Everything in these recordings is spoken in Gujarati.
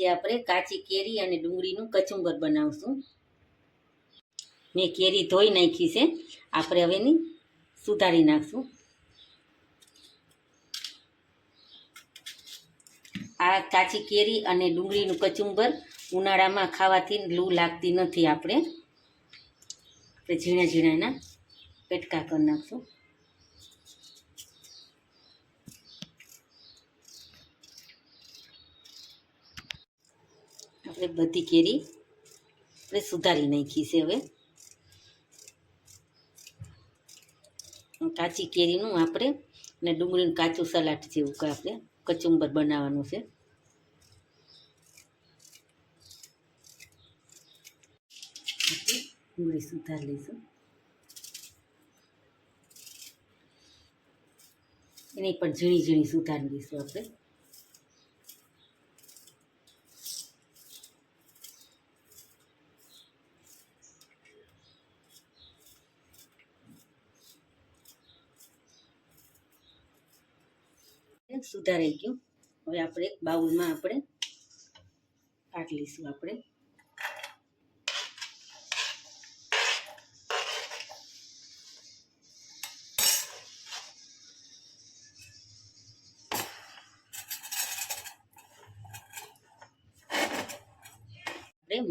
આપણે કાચી કેરી અને ડુંગળીનું કચુંબર બનાવશું। મેં કેરી ધોઈ નાખી છે, આપણે હવે એની સુધારી નાખશું। આ કાચી કેરી અને ડુંગળીનું કચુંબર ઉનાળામાં ખાવાથી લૂ લાગતી નથી। આપણે ઝીણા ઝીણા એના પેટકા કરી નાખશું। આપણે બધી કેરી આપણે સુધારી નાખી છે। હવે કાચી કેરીનું આપણે ને ડુંગળીનું કાચું સલાડ જેવું કે આપણે કચુંબર બનાવવાનું છે। ડુંગળી સુધારી લઈશું, એની પણ ઝીણી ઝીણી સુધારી લઈશું આપણે। સુધારાઈ ગયું। હવે આપણે એક બાઉલમાં આપણે કાઢી લઈશું। આપણે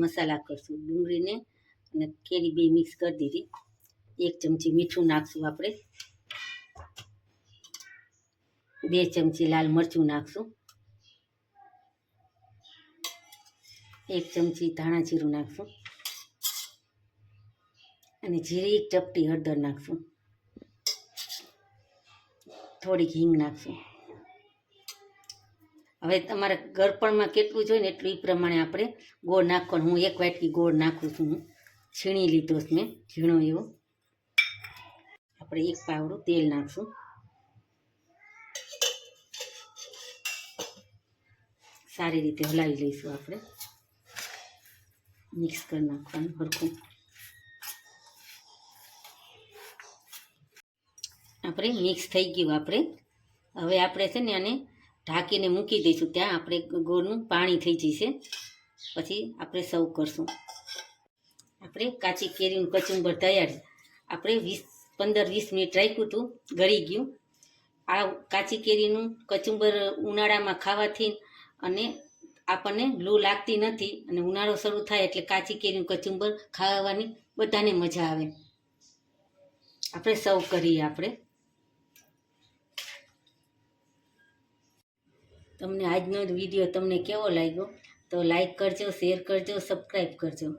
મસાલા કરશું। ડુંગળીને અને કેરી બે મિક્સ કરી દીધી। 1 ચમચી મીઠું નાખશું આપણે, 2 ચમચી લાલ મરચું નાખશું, 1 ચમચી ધાણા જીરું નાખશું અને જીરી ચપટી હળદર નાખશું, થોડીક હિંગ નાખશું। હવે તમારે ગળપણમાં કેટલું જોઈએ ને એટલું એ પ્રમાણે આપણે ગોળ નાખવાનું। હું 1 વાટકી ગોળ નાખું છું, હું છીણી લીધો છે મેં ઝીણો એવો। આપણે 1 પાવડું તેલ નાખશું, સારી રીતે હલાવી લઈશું। આપણે મિક્સ કરી નાખવાનું હરખું। આપણે મિક્સ થઈ ગયું। આપણે હવે આપણે છે ને આને ઢાંકીને મૂકી દઈશું, ત્યાં આપણે ગોળનું પાણી થઈ જશે, પછી આપણે સર્વ કરશું। આપણે કાચી કેરીનું કચુંબર તૈયાર છે। આપણે 15-20 મિનિટ રાખ્યું હતું, ગળી ગયું। આ કાચી કેરીનું કચુંબર ઉનાળામાં ખાવાથી અને આપણને લૂ લાગતી નથી, અને ઉનાળો શરૂ થાય એટલે કાચી કેરીનું કચુંબર ખાવાની બધાને મજા આવે। આપણે સર્વ કરીએ। આપણે તમને આજનો વિડીયો તમને કેવો લાગ્યો તો લાઈક કરજો, શેર કરજો, સબસ્ક્રાઈબ કરજો।